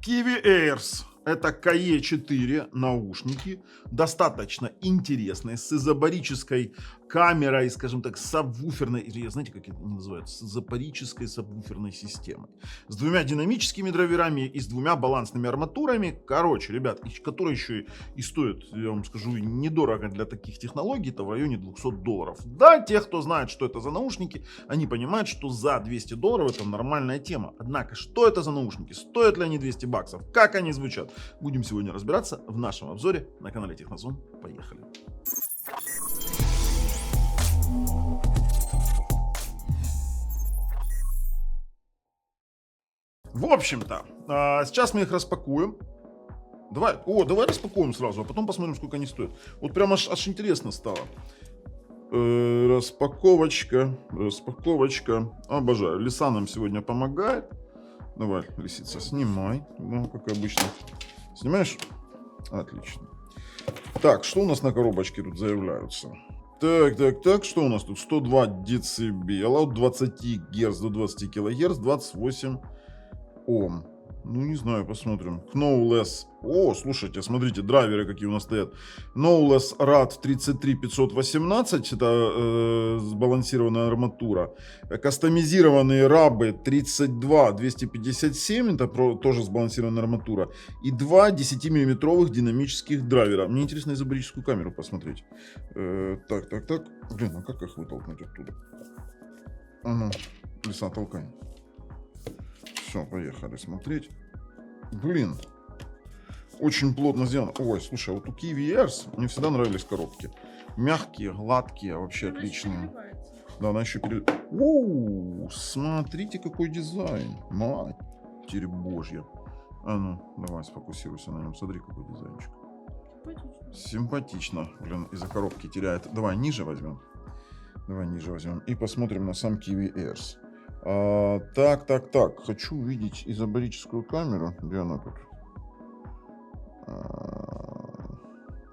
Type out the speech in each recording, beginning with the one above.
Kiwi Airs. Это KE4 наушники, достаточно интересные, с изобарической камерой, скажем так, сабвуферной, или знаете, как это называется, с изобарической сабвуферной системой. С двумя динамическими драйверами и с двумя балансными арматурами. Короче, ребят, которые еще и стоят, я вам скажу, недорого для таких технологий, это в районе $200. Да, те, кто знает, что это за наушники, они понимают, что за $200 это нормальная тема. Однако, что это за наушники? Стоят ли они $200? Как они звучат? Будем сегодня разбираться в нашем обзоре на канале Технозон. Поехали! В общем-то, сейчас мы их распакуем. Давай распакуем сразу, а потом посмотрим, сколько они стоят. Вот прям аж интересно стало. Распаковочка. Обожаю. Лиса нам сегодня помогает. Давай, лисица, снимай. Ну, как обычно. Снимаешь? Отлично. Так, что у нас на коробочке тут заявляются? Так, что у нас тут? 102 децибела, от 20 Гц до 20 кГц, 28 Ом. Ну, не знаю, посмотрим. Knowless. О, слушайте, смотрите, драйверы какие у нас стоят. Knowless RAD 33518, это сбалансированная арматура. Кастомизированные рабы 32257, это тоже сбалансированная арматура. И два 10-мм динамических драйвера. Мне интересно изобретательскую камеру посмотреть. Так. Блин, а как их вытолкнуть оттуда? Ага, лиса, толкай. Все, поехали смотреть. Блин, очень плотно сделано. Ой, слушай, вот у Kiwi Airs мне всегда нравились коробки. Мягкие, гладкие, вообще она отличные. Да, она еще смотрите, какой дизайн. Матерь Божья. А ну, давай сфокусируйся на нем. Смотри, какой дизайнчик. Симпатично. Блин, из-за коробки теряет. Давай ниже возьмем. И посмотрим на сам Kiwi Airs. Так. Хочу увидеть изобарическую камеру. Где она тут?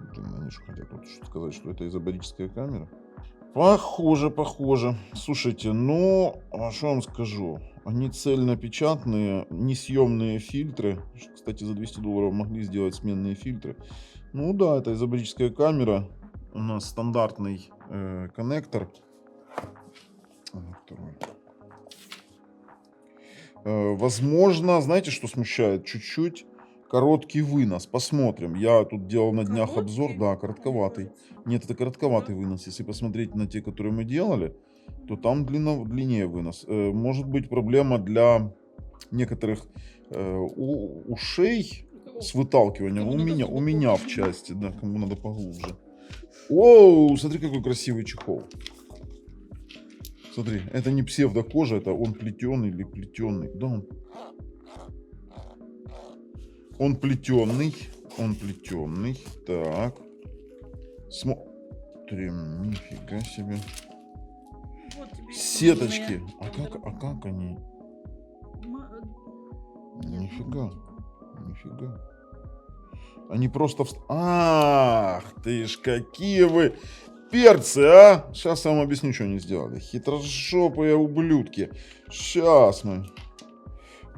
Блин, они же хотят тут сказать, что это изобарическая камера. Похоже. Слушайте, ну, что вам скажу? Они цельнопечатные, несъемные фильтры. Кстати, за $200 могли сделать сменные фильтры. Ну да, это изобарическая камера. У нас стандартный коннектор. Второй. Возможно, знаете, что смущает? Чуть-чуть короткий вынос. Посмотрим. Я тут делал на днях обзор. Да, коротковатый. Нет, это коротковатый вынос. Если посмотреть на те, которые мы делали, то там длиннее вынос. Может быть проблема для некоторых ушей с выталкиванием. У меня в части, да, кому надо поглубже. Оу, смотри, какой красивый чехол. Смотри, это не псевдокожа, это он плетеный или плетеный. Да, он плетеный. Так. Смотрим, нифига себе. Вот Сеточки. А как они? Нифига. Они просто... Ах, ты ж какие вы... Перцы, а! Сейчас я вам объясню, что они сделали. Хитрожопые ублюдки. Сейчас мы.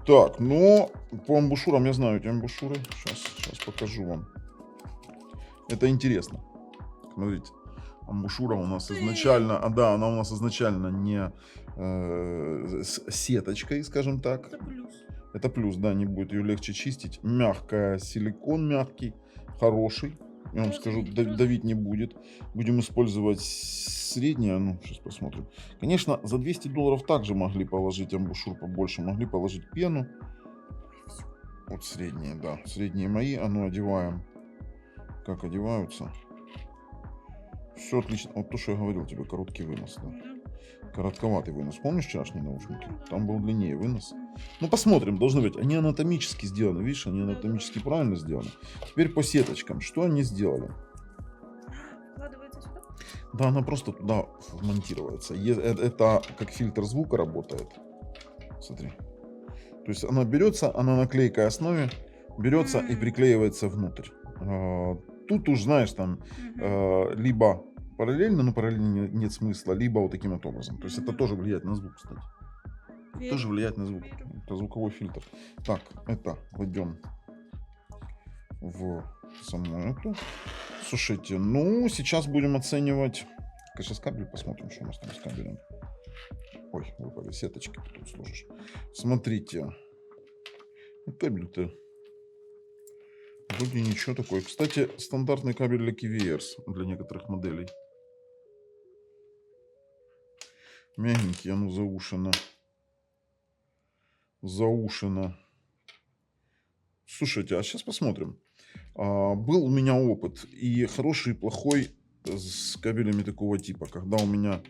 Так, ну, по амбушюрам я знаю эти амбушюры. Сейчас покажу вам. Это интересно. Смотрите. Амбушюра у нас изначально... она у нас изначально не с сеточкой, скажем так. Это плюс. Это плюс, да, не будет ее легче чистить. Мягкая, силикон мягкий, хороший. Я вам скажу, давить не будет. Будем использовать среднее. Ну, сейчас посмотрим. Конечно, за $200 также могли положить амбушюр побольше. Могли положить пену. Вот средние, да. Средние мои. А ну, одеваем. Как одеваются. Все отлично. Вот то, что я говорил тебе, короткий вынос. Да. Коротковатый вынос. Помнишь вчерашние наушники? Там был длиннее вынос. Ну, посмотрим, должны быть. Они анатомически сделаны. Видишь, они анатомически правильно сделаны. Теперь по сеточкам. Что они сделали? Вкладывается сюда? Да, она просто туда вмонтируется. Это как фильтр звука работает. Смотри. То есть она берется, она на клейкой основе берется и приклеивается внутрь. Тут уж, знаешь, там либо параллельно, но параллельно нет смысла, либо вот таким вот образом. То есть это тоже влияет на звук, кстати. тоже влияет на звук. Верю. Это звуковой фильтр. Так, это войдем в саму эту. Слушайте, ну, сейчас будем оценивать... Сейчас кабель посмотрим, что у нас там с кабелем. Ой, выпали сеточки, потом сложишь. Смотрите. Кабель-то вроде ничего такое. Кстати, стандартный кабель для KVRs для некоторых моделей. Мягенький, оно заушено. Заушено. Слушайте, а сейчас посмотрим. Был у меня опыт и хороший, и плохой с кабелями такого типа, когда у меня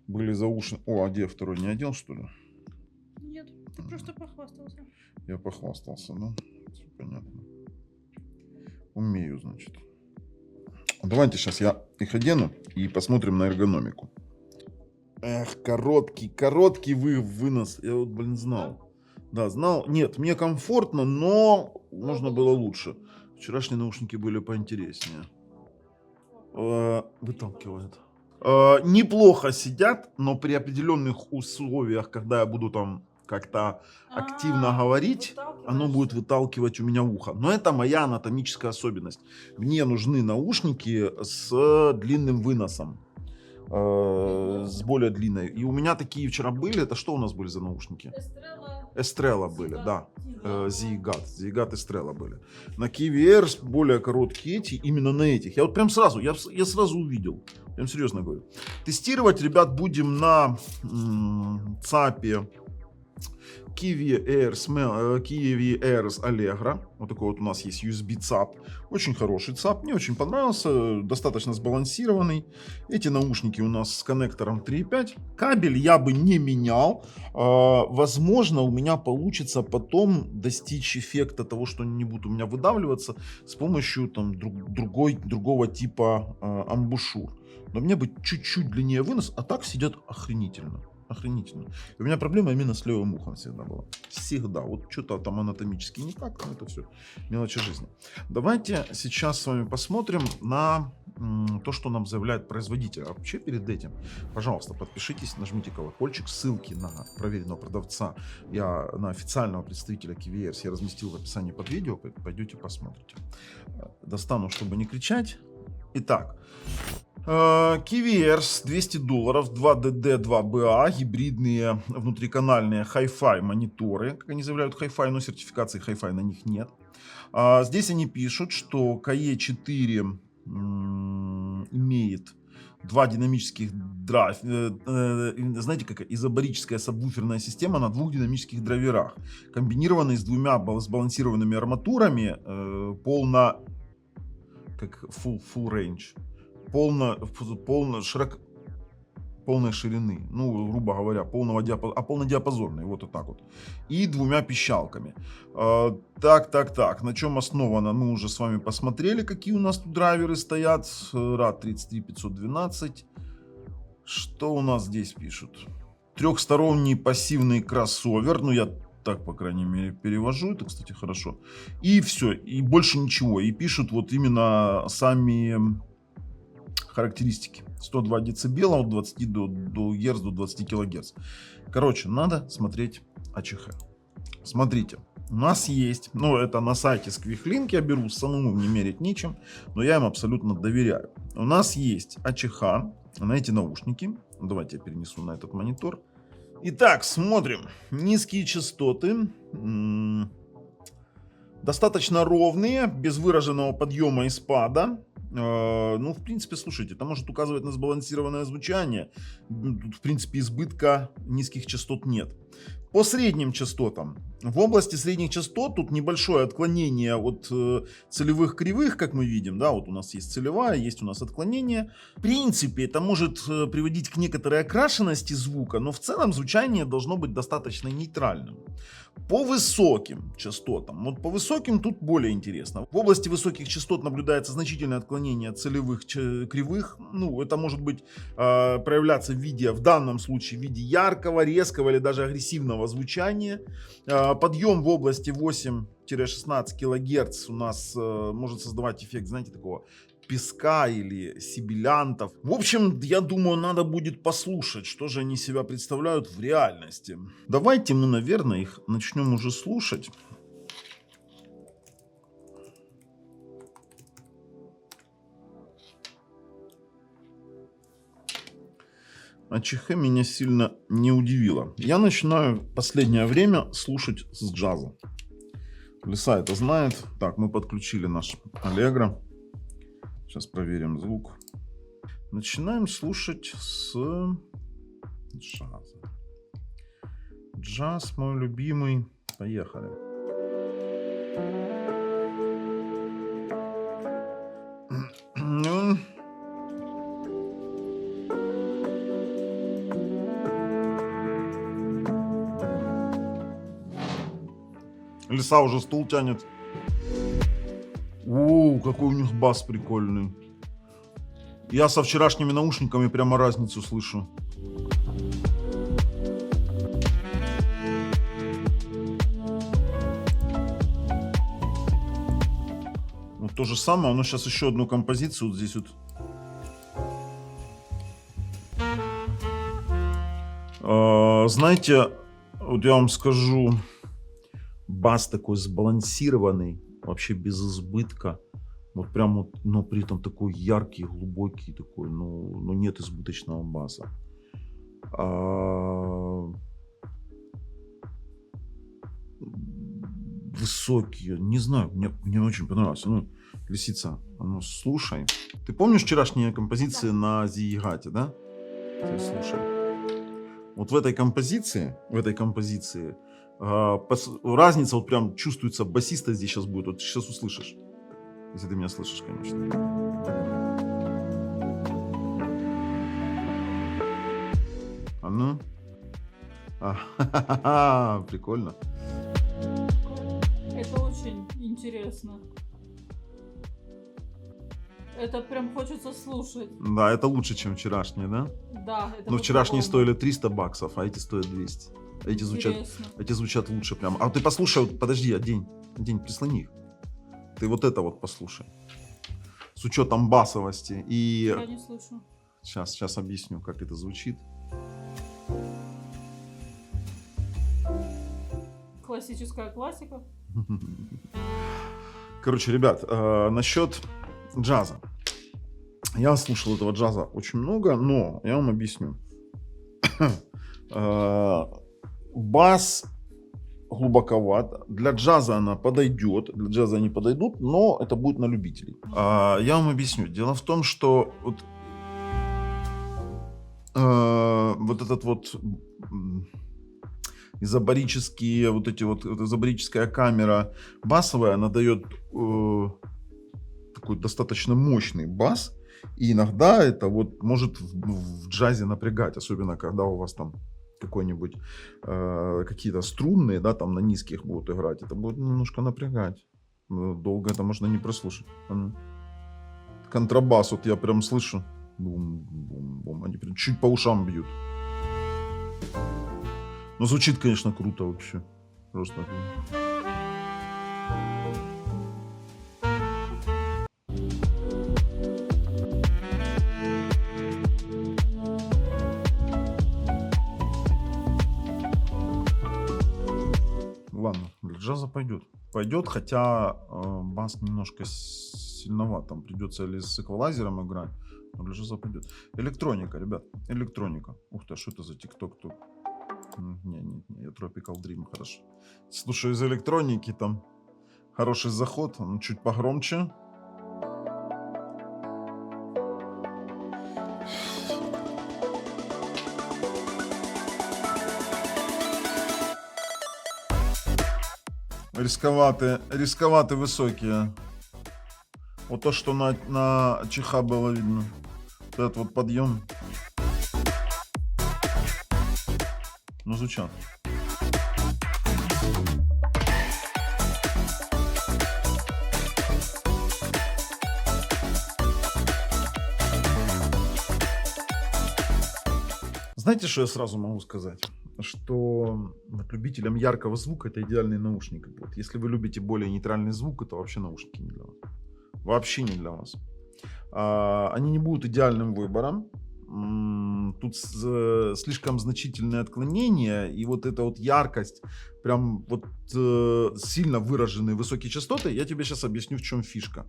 были заушены... О, а где второй не одел, что ли? Нет, ты просто похвастался. Я похвастался, да? Всё понятно. Умею, значит. Давайте сейчас я их одену и посмотрим на эргономику. Эх, короткий вынос. Я вот, блин, знал. Да, знал. Нет, мне комфортно, но можно было лучше. Вчерашние наушники были поинтереснее. Выталкивает. Неплохо сидят, но при определенных условиях, когда я буду там как-то активно говорить, оно будет выталкивать у меня ухо. Но это моя анатомическая особенность. Мне нужны наушники с длинным выносом. С более длинной. И у меня такие вчера были. Это что у нас были за наушники? Эстрелла были, да. Зигат Эстрелла были. На KVR более короткие эти, именно на этих. Я вот прям сразу, я сразу увидел. Я вам серьезно говорю. Тестировать, ребят, будем на ЦАПе KVR Allegro. Вот такой вот у нас есть USB ЦАП. Очень хороший ЦАП. Мне очень понравился. Достаточно сбалансированный. Эти наушники у нас с коннектором 3.5. Кабель я бы не менял. Возможно, у меня получится потом достичь эффекта того, что они не будут у меня выдавливаться с помощью там, другого типа амбушюр. Но мне бы чуть-чуть длиннее вынос, а так сидят охренительно. Охренительно. И у меня проблема именно с левым ухом всегда была. Всегда. Вот что-то там анатомически не так, но это все мелочи жизни. Давайте сейчас с вами посмотрим на то, что нам заявляет производитель. А вообще перед этим, пожалуйста, подпишитесь, нажмите колокольчик. Ссылки на проверенного продавца, на официального представителя KVR я разместил в описании под видео. Пойдете посмотрите. Достану, чтобы не кричать. Итак. KVR $200, 2DD, 2BA, гибридные внутриканальные Hi-Fi мониторы, как они заявляют Hi-Fi, но сертификации Hi-Fi на них нет. Здесь они пишут, что KE4 имеет два динамических знаете, как изобарическая сабвуферная система на двух динамических драйверах, комбинированные с двумя сбалансированными арматурами, как full range. Полной ширины, ну, грубо говоря, полнодиапазонной, вот так вот, и двумя пищалками. Так, на чем основано, мы уже с вами посмотрели, какие у нас тут драйверы стоят. RAD 33512. Что у нас здесь пишут? Трехсторонний пассивный кроссовер, ну, я так, по крайней мере, перевожу, это, кстати, хорошо. И все, и больше ничего, и пишут вот именно сами... характеристики. 102 децибела от 20 до Гц до 20 кГц. Короче, надо смотреть АЧХ. Смотрите, у нас есть, ну это на сайте Squeak я беру, самому мне мерить нечем, но я им абсолютно доверяю. У нас есть АЧХ на эти наушники. Давайте я перенесу на этот монитор. Итак, смотрим. Низкие частоты. Достаточно ровные, без выраженного подъема и спада. Ну, в принципе, слушайте, это может указывать на сбалансированное звучание. Тут, в принципе, избытка низких частот нет. По средним частотам. В области средних частот тут небольшое отклонение от целевых кривых, как мы видим. Да, вот у нас есть целевая, есть у нас отклонение. В принципе, это может приводить к некоторой окрашенности звука, но в целом звучание должно быть достаточно нейтральным. По высоким частотам. Вот по высоким тут более интересно. В области высоких частот наблюдается значительное отклонение от целевых кривых. Ну, это может быть проявляться в данном случае в виде яркого, резкого или даже агрессивного звучания. Подъем в области 8-16 кГц у нас может создавать эффект, знаете, такого песка или сибилянтов. В общем, я думаю, надо будет послушать, что же они себя представляют в реальности. Давайте мы, наверное, их начнем уже слушать. АЧХ меня сильно не удивило. Я начинаю в последнее время слушать с джаза. Лиса это знает. Так, мы подключили наш Allegro. Сейчас проверим звук. Начинаем слушать с джаза. Джаз мой любимый. Поехали. Ну, Лиса уже стул тянет. О, какой у них бас прикольный. Я со вчерашними наушниками прямо разницу слышу. Вот то же самое, но сейчас еще одну композицию вот здесь вот. Знаете, вот я вам скажу, бас такой сбалансированный, вообще без избытка. Вот прям вот, но при этом такой яркий, глубокий такой, но нет избыточного баса. Высокие, не знаю, мне очень понравился. Ну, Лисица, ну слушай. Ты помнишь вчерашние композиции на Зиегате, да? Ты слушай. Вот в этой композиции разница вот прям чувствуется, басиста здесь сейчас будет, вот сейчас услышишь. Если ты меня слышишь, конечно. А ну. Прикольно. Это очень интересно. Это прям хочется слушать. Да, это лучше, чем вчерашние, да? Да, это Но вчерашние по-другому. стоили 300 баксов, а эти стоят 200. Интересно. Эти звучат лучше прям. А ты послушай, вот, подожди, одень, прислони их. Ты вот это вот послушай. С учетом басовости. И Я не слышу. сейчас объясню, как это звучит. Классическая классика. Короче, ребят, насчет джаза. Я слушал этого джаза очень много, но я вам объясню. Бас глубоковат. Для джаза она подойдет, для джаза они подойдут, но это будет на любителей. Я вам объясню. Дело в том, что вот этот вот изобарические, вот эти вот, изобарическая камера басовая, она дает такой достаточно мощный бас, и иногда это вот может в джазе напрягать, особенно когда у вас там какой-нибудь какие-то струнные, да, там на низких будут играть, это будет немножко напрягать. Долго это можно не прослушать. Контрабас, вот я прям слышу, бум-бум-бум, они прям чуть по ушам бьют. Но звучит, конечно, круто вообще. Просто. Ладно, для джаза пойдет. Пойдет, хотя бас немножко сильноват. Там придется или с эквалайзером играть. Но для джаза пойдет. Электроника, ребят. Электроника. Ух ты, а что это за тикток тут? Не, я Tropical Dream, хорошо. Слушаю из электроники, там хороший заход, он чуть погромче. Рисковаты высокие. Вот то, что на ЧХ было видно. Вот этот вот подъем. Ну, звучат. Знаете, что я сразу могу сказать? Что вот любителям яркого звука это идеальный наушник. Вот. Если вы любите более нейтральный звук, это вообще наушники не для вас. Вообще не для вас. Они не будут идеальным выбором. Тут слишком значительные отклонения, и вот эта вот яркость, прям вот сильно выраженные высокие частоты. Я тебе сейчас объясню, в чем фишка.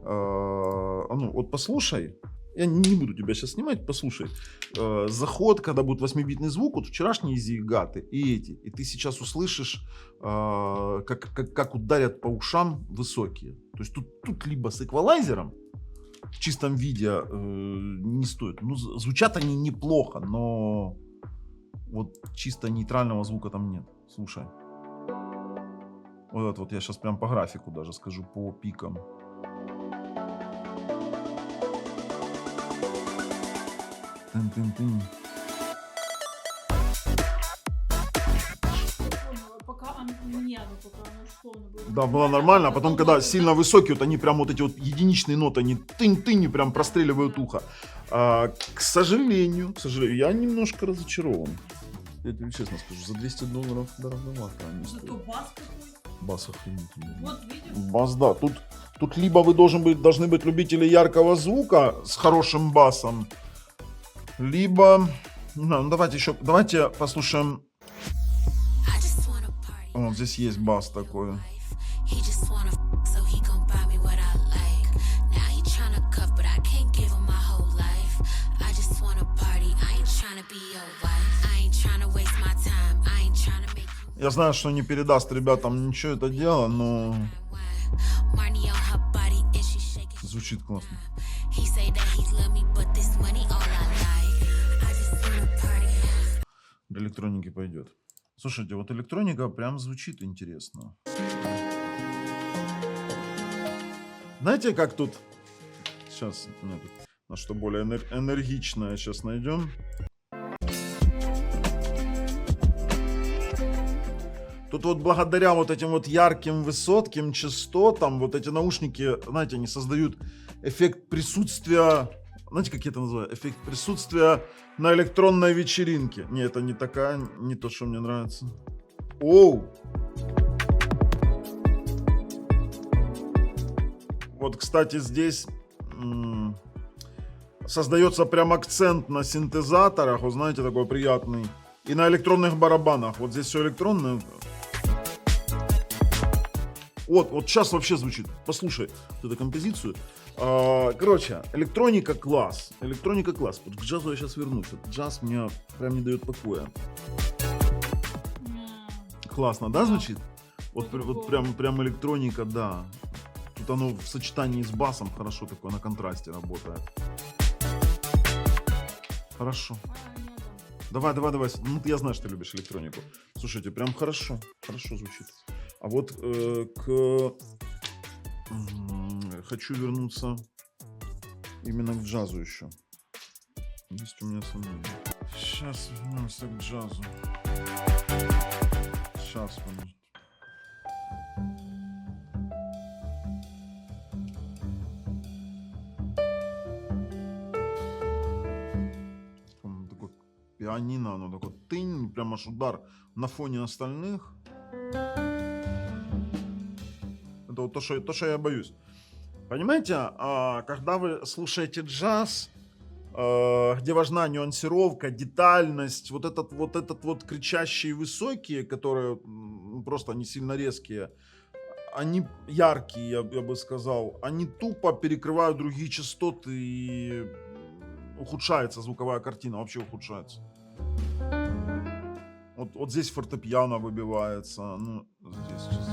Ну, вот послушай. Я не буду тебя сейчас снимать, послушай. Заход, когда будет 8-битный звук, вот вчерашние зигаты и эти. И ты сейчас услышишь, как ударят по ушам высокие. То есть тут либо с эквалайзером, в чистом виде не стоит. Ну, звучат они неплохо, но вот чисто нейтрального звука там нет. Слушай. Вот это вот я сейчас прям по графику даже скажу, по пикам. Тын-тын-тын. Пока нет, пока оно шло, оно было Да, было нормально, а потом, когда сильно высокие, вот они прям вот эти вот единичные ноты, они тынь-тынь прям простреливают ухо. К сожалению, я немножко разочарован. Я тебе честно скажу, за $200 дороговато они Зато стоят. бас какой. Бас охренительный. Вот видишь? Бас, да. Тут либо вы должны быть любители яркого звука с хорошим басом, либо... Ну, давайте послушаем. Вот здесь есть бас такой. Я знаю, что не передаст ребятам ничего это дело, но звучит классно. Для электроники пойдет. Слушайте, вот электроника прям звучит интересно. Знаете, как тут... Сейчас, нет, на что более энергичное сейчас найдем. Тут вот благодаря вот этим вот ярким высоким частотам, вот эти наушники, знаете, они создают эффект присутствия... Знаете, как я это называю? Эффект присутствия на электронной вечеринке. Не, это не такая, не то, что мне нравится. Оу! Вот, кстати, здесь создается прям акцент на синтезаторах, вот знаете, такой приятный. И на электронных барабанах. Вот здесь все электронное. Вот сейчас вообще звучит. Послушай вот эту композицию. Короче, электроника класс. Электроника класс. Вот к джазу я сейчас вернусь. Вот джаз мне прям не дает покоя. Классно, да, звучит? Вот прям электроника, да. Тут оно в сочетании с басом хорошо такое на контрасте работает. Хорошо. Давай. Ну, я знаю, что ты любишь электронику. Слушайте, прям хорошо звучит. А вот хочу вернуться именно к джазу еще. Есть у меня сомнения. Сейчас вернемся к джазу. Сейчас, подожди. Такой пианино, оно такой тынь, прям аж удар на фоне остальных. Это вот то, что я боюсь. Понимаете, когда вы слушаете джаз, где важна нюансировка, детальность, вот этот кричащие высокие, которые просто не сильно резкие, они яркие, я бы сказал, они тупо перекрывают другие частоты и ухудшается звуковая картина, вообще ухудшается. Вот здесь фортепиано выбивается, ну, здесь сейчас.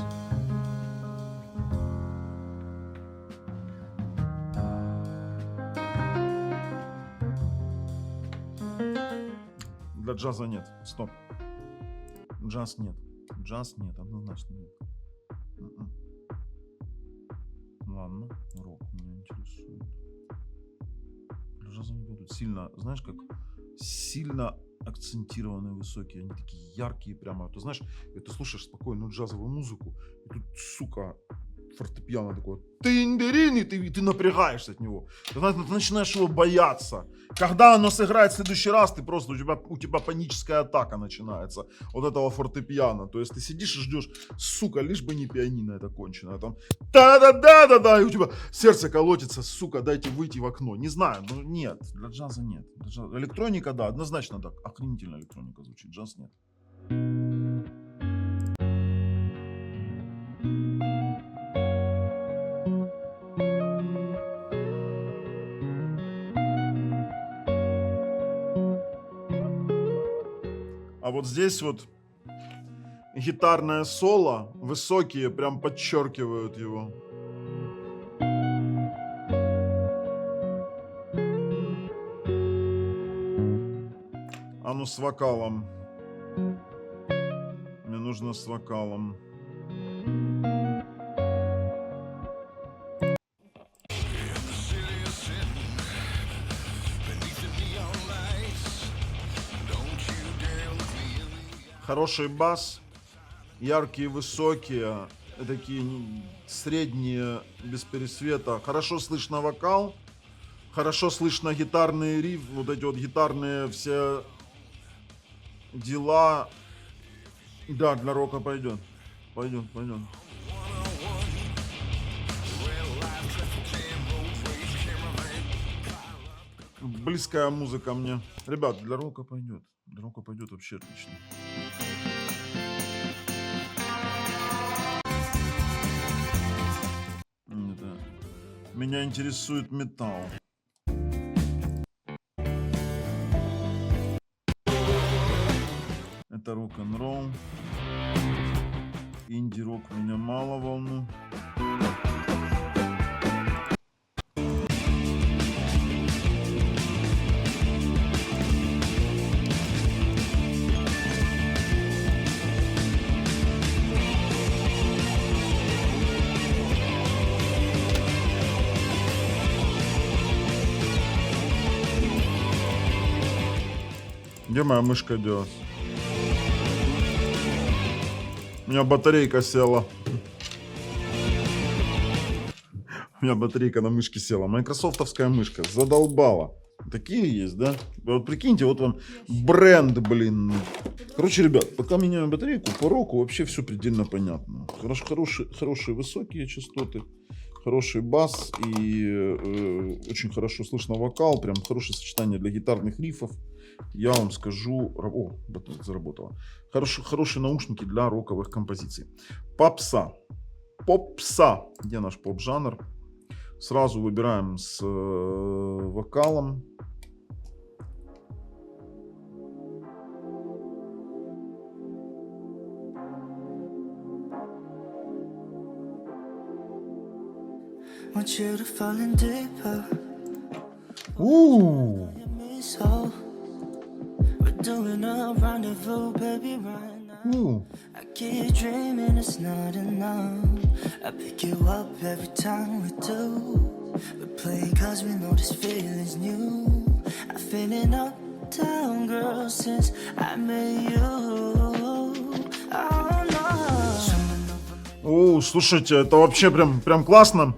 Для джаза нет. Стоп. Джаз нет, однозначно нет. Ладно, рок меня интересует. Для джаза не будут. Сильно, знаешь, как сильно акцентированные высокие, они такие яркие прямо. Ты знаешь, и ты слушаешь спокойную джазовую музыку, и тут, сука, фортепиано такое. Тынь-дырин, и ты напрягаешься от него. Ты начинаешь его бояться. Когда оно сыграет в следующий раз, ты просто, у тебя паническая атака начинается от этого фортепиано. То есть ты сидишь и ждешь, сука, лишь бы не пианино это конченое. Там да-да-да-да-да, и у тебя сердце колотится, сука, дайте выйти в окно. Не знаю, ну нет, для джаза нет. Электроника, да, однозначно так. Охренительно электроника звучит, джаз нет. А вот здесь вот гитарное соло, высокие, прям подчеркивают его. А ну с вокалом. Мне нужно с вокалом. Хороший бас, яркие, высокие, такие средние, без пересвета. Хорошо слышно вокал, хорошо слышно гитарный риф, вот эти вот гитарные все дела. Да, для рока пойдет. Пойдет. Близкая музыка мне. Ребят, для рока пойдет. Для рока пойдет вообще отлично. Да. Меня интересует металл. Это рок-н-ролл. Инди-рок меня мало волнует. Где моя мышка делась? У меня батарейка села. У меня батарейка на мышке села. Майкрософтовская мышка. Задолбала. Такие есть, да? Вот прикиньте, вот вам бренд, блин. Короче, ребят, пока меняю батарейку, по року вообще все предельно понятно. Хорошие высокие частоты. Хороший бас и очень хорошо слышно вокал. Прям хорошее сочетание для гитарных рифов. Я вам скажу... О, заработало. Хорошие наушники для роковых композиций. Попса. Где наш поп-жанр? Сразу выбираем с вокалом. Doing a rendezvous, baby, right now. I keep dreaming it's not enough. I pick you up every time we do. We play cause we know this feeling's new. I've been uptown, girl, since I met you. Oh no. О, слушайте, это вообще прям классно.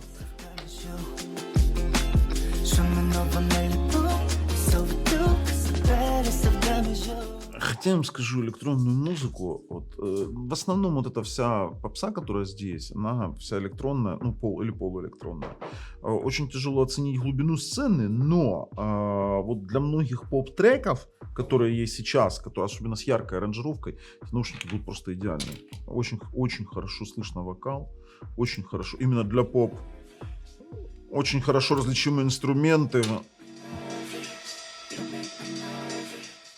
Хотя я вам скажу, электронную музыку, вот, в основном вот эта вся попса, которая здесь, она вся электронная, ну, или полуэлектронная. Очень тяжело оценить глубину сцены, но вот для многих поп-треков, которые есть сейчас, которые, особенно с яркой аранжировкой, эти наушники будут просто идеальны. Очень хорошо слышно вокал, очень хорошо, именно для поп. Очень хорошо различимые инструменты.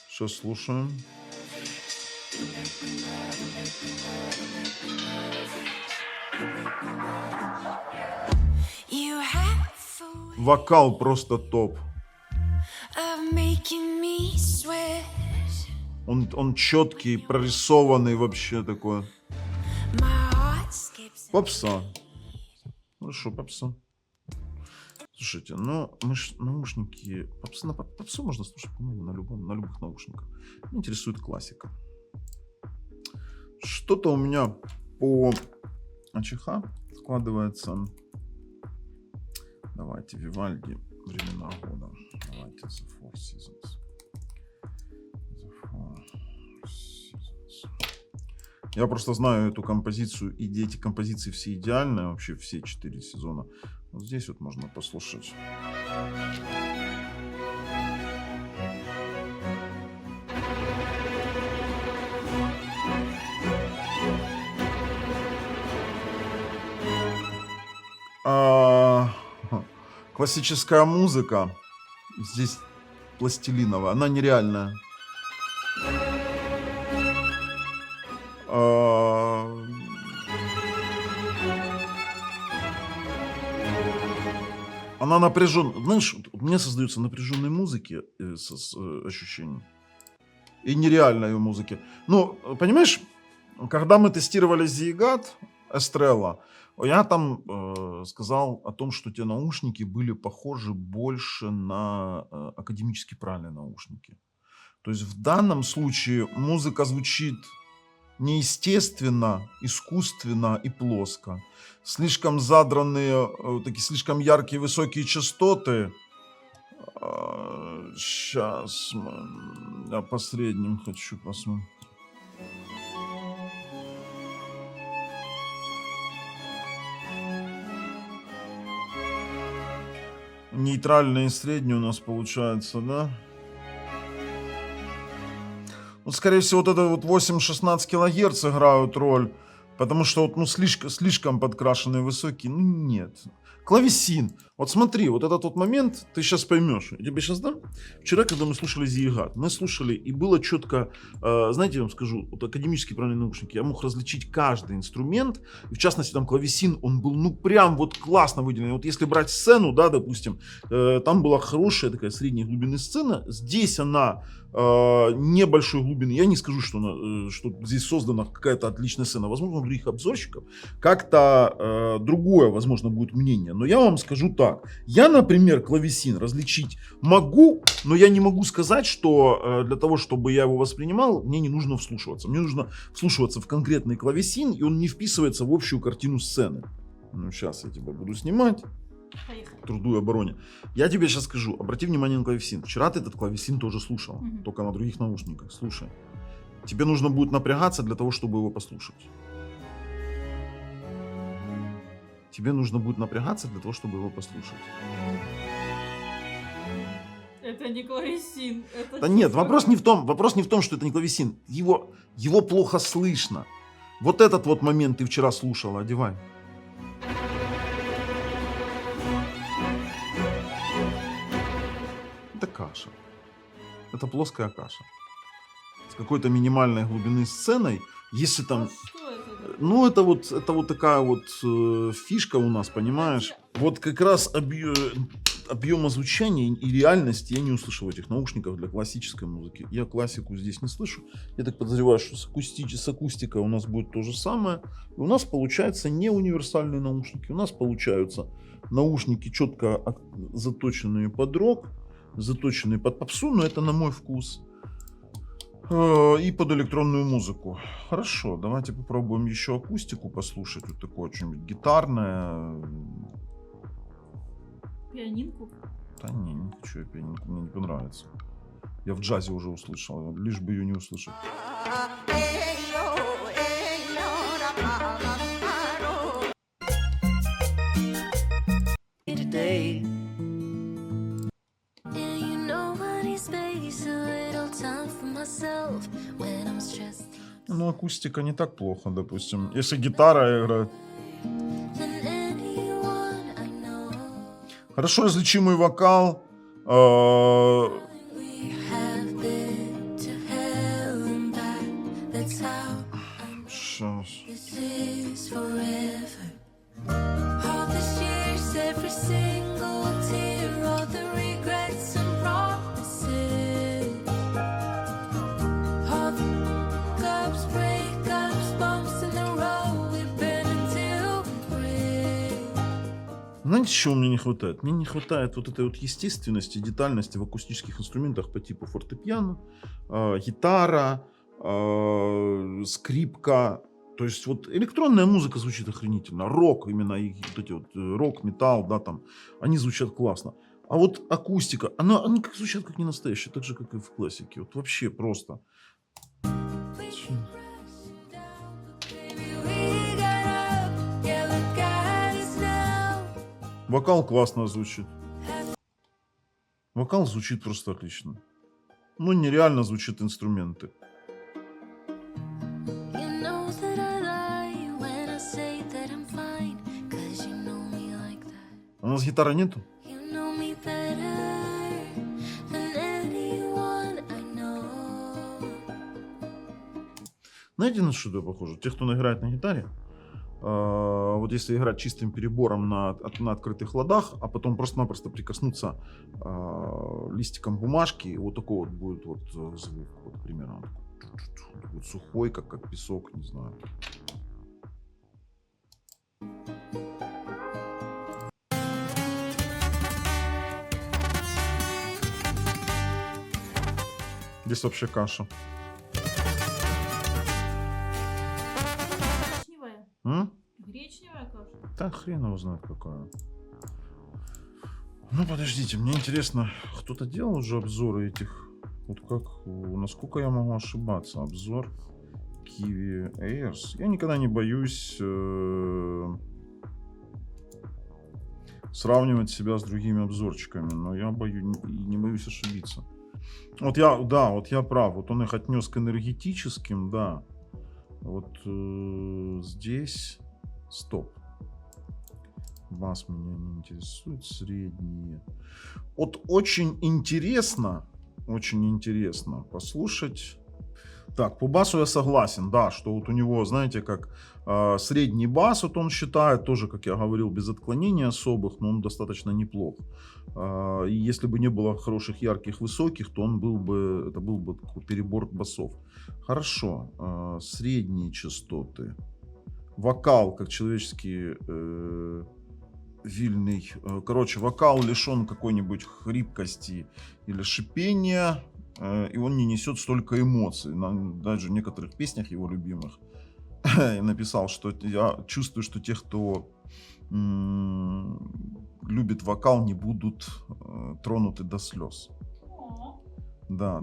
Сейчас слушаем. Вокал просто топ. Он четкий, прорисованный вообще такой. Попса. Хорошо, попса. Слушайте, ну наушники, попсу можно слушать, по-моему, на любых наушниках. Меня интересует классика. Что-то у меня по АЧХ складывается. Давайте Вивальди, времена года. Давайте The Four Seasons. The Four Seasons. Я просто знаю эту композицию, и эти композиции все идеальные, вообще все 4 сезона. Вот здесь вот можно послушать. Классическая музыка здесь пластилиновая, она нереальная. Она напряженная. Знаешь, у меня создаются напряженные музыки с ощущением. И нереальной музыки. Ну, понимаешь, когда мы тестировали Зигат Эстрелла, я там сказал о том, что те наушники были похожи больше на академически правильные наушники. То есть в данном случае музыка звучит неестественно, искусственно и плоско. Слишком задранные, такие слишком яркие высокие частоты. Сейчас я по средним хочу посмотреть. Нейтральные и средние у нас получается, да? Вот, скорее всего, вот это вот 8-16 килогерц играют роль, потому что вот, ну, слишком подкрашенные высокие. Ну, нет. Клавесин. Вот смотри, вот этот вот момент, ты сейчас поймешь. Я тебе сейчас дам. Вчера, когда мы слушали Зигат, мы слушали, и было четко, знаете, я вам скажу, вот академические правильные наушники, я мог различить каждый инструмент, и в частности, там клавесин, он был, ну, прям вот классно выделен. Вот если брать сцену, да, допустим, там была хорошая такая средней глубины сцена, здесь она небольшой глубины. Я не скажу, что здесь создана какая-то отличная сцена. Возможно, у других обзорщиков как-то другое, возможно, будет мнение. Но я вам скажу так. Я, например, клавесин различить могу, но я не могу сказать, что для того, чтобы я его воспринимал, мне не нужно вслушиваться. Мне нужно вслушиваться в конкретный клавесин, и он не вписывается в общую картину сцены. Ну, сейчас я тебя буду снимать. Поехали. Труду и обороне. Я тебе сейчас скажу, обрати внимание на клавесин. Вчера ты этот клавесин тоже слушал, только на других наушниках. Слушай. Тебе нужно будет напрягаться для того, чтобы его послушать. Тебе нужно будет напрягаться для того, чтобы его послушать. Это не клавесин. Это Да нет, вопрос не в том, что это не клавесин. Его плохо слышно. Вот этот вот момент ты вчера слушала, одевай. Это каша. Это плоская каша. С какой-то минимальной глубины сценой. Если там... А что это? Ну, это вот такая вот фишка у нас, понимаешь? Вот как раз объема звучания и реальности я не услышал в этих наушниках для классической музыки. Я классику здесь не слышу. Я так подозреваю, что с акустикой у нас будет то же самое. И у нас получаются не универсальные наушники. У нас получаются наушники, четко заточенные под рок, заточенные под попсу, но это на мой вкус. И под электронную музыку. Хорошо, давайте попробуем еще акустику послушать. Вот такое что-нибудь гитарное. Пианинку? Да не хочу я пианинку, мне не понравится. Я в джазе уже услышал, лишь бы ее не услышать. Ну, акустика не так плохо, допустим. Если гитара играет. Хорошо различимый вокал. Сейчас. Знаете, чего мне не хватает? Мне не хватает вот этой вот естественности, детальности в акустических инструментах по типу фортепиано, гитара, скрипка. То есть вот электронная музыка звучит охренительно, рок именно, и вот эти вот рок, металл, да, там, они звучат классно. А вот акустика, они как звучат как не настоящие, так же, как и в классике. Вот вообще просто. Вокал классно звучит. Вокал звучит просто отлично. Ну, нереально звучат инструменты. У нас гитары нету? Знаете, на что это похоже? Те, кто играет на гитаре, вот если играть чистым перебором на открытых ладах, а потом просто-напросто прикоснуться листиком бумажки, вот такой вот будет вот звук, вот примерно вот сухой, как песок, не знаю. Здесь вообще каша. Гречневая. М? Гречневая каша. Да хрен его знает какая. Ну подождите, мне интересно, кто-то делал уже обзоры этих, вот как, насколько я могу ошибаться, обзор Kiwi Airs. Я никогда не боюсь сравнивать себя с другими обзорчиками, но я не боюсь ошибиться. Вот я прав, вот он их отнес к энергетическим, да. Вот здесь стоп. Бас меня не интересует, средние. Вот очень интересно послушать. Так, по басу я согласен, да, что вот у него, знаете, как средний бас, вот он считает, тоже, как я говорил, без отклонений особых, но он достаточно неплох. И если бы не было хороших, ярких, высоких, то это был бы такой перебор басов. Хорошо, средние частоты. Вокал, как человеческий вильный. Короче, вокал лишен какой-нибудь хрипкости или шипения, и он не несет столько эмоций. Даже в некоторых песнях его любимых я написал, что я чувствую, что те, кто любит вокал, не будут тронуты до слез. Да.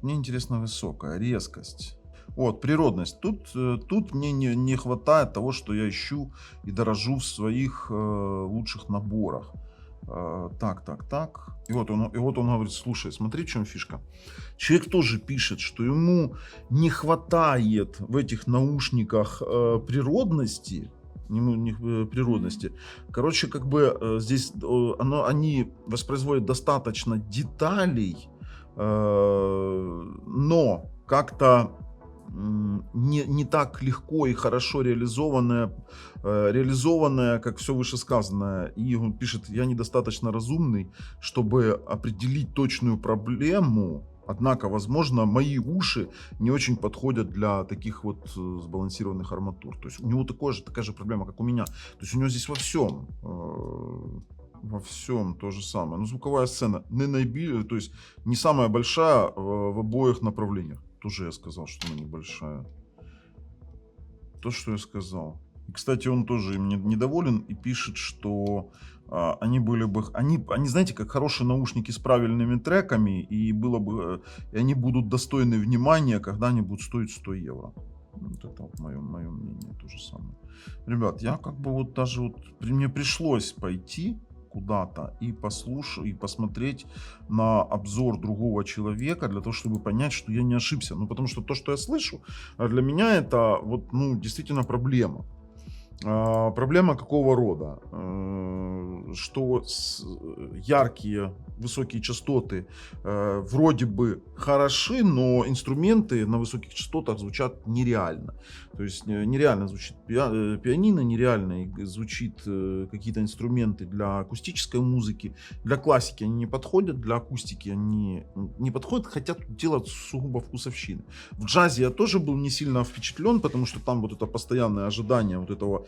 Мне интересна высокая резкость. Вот, природность. Тут мне не хватает того, что я ищу и дорожу в своих лучших наборах. Так. И вот он говорит, слушай, смотри, в чем фишка. Человек тоже пишет, что ему не хватает в этих наушниках природности. Короче, как бы здесь они воспроизводят достаточно деталей, но как-то не так легко и хорошо реализованная, как все вышесказанное. И он пишет, я недостаточно разумный, чтобы определить точную проблему. Однако, возможно, мои уши не очень подходят для таких вот сбалансированных арматур. То есть у него такая же проблема, как у меня. То есть у него здесь во всем то же самое. Но звуковая сцена то есть не самая большая в обоих направлениях. Тоже я сказал, что она небольшая. То, что я сказал. И, кстати, он тоже им недоволен и пишет, что они знаете, как хорошие наушники с правильными треками, и они будут достойны внимания, когда они будут стоить 100 евро. Вот это вот мое мнение, то же самое. Ребят, я как бы вот даже мне пришлось пойти куда-то и посмотреть на обзор другого человека для того, чтобы понять, что я не ошибся. Ну, потому что то, что я слышу, для меня это действительно проблема. Проблема какого рода? Что яркие высокие частоты вроде бы хороши, но инструменты на высоких частотах звучат нереально. То есть нереально звучит пианино, нереально звучит какие-то инструменты для акустической музыки. Для классики они не подходят, для акустики они не подходят, хотя тут дело сугубо вкусовщины. В джазе я тоже был не сильно впечатлен, потому что там вот это постоянное ожидание вот этого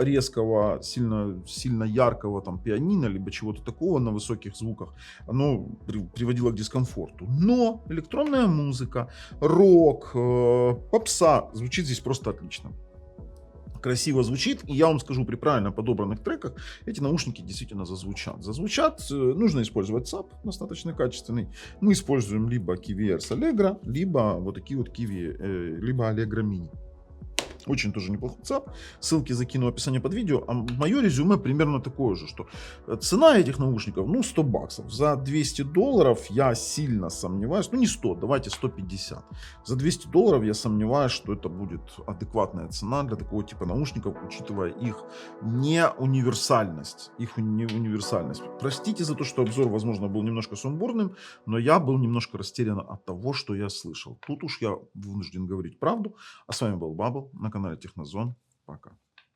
резкого, сильно яркого, там пианино, либо чего-то такого на высоких звуках, оно приводило к дискомфорту. Но электронная музыка, рок, попса звучит здесь просто отлично. Красиво звучит, и я вам скажу, при правильно подобранных треках эти наушники действительно зазвучат. Нужно использовать САП, достаточно качественный. Мы используем либо Kiwi Airs Allegro, либо вот такие вот Kiwi, либо Allegro Mini. Очень тоже неплохой ЦАП. Ссылки закину в описании под видео. А мое резюме примерно такое же, что цена этих наушников, ну, $100. За $200 я сильно сомневаюсь, ну, не 100, давайте 150. За $200 я сомневаюсь, что это будет адекватная цена для такого типа наушников, учитывая их неуниверсальность. Простите за то, что обзор, возможно, был немножко сумбурным, но я был немножко растерян от того, что я слышал. Тут уж я вынужден говорить правду. А с вами был Бабл на канале Технозон. Пока.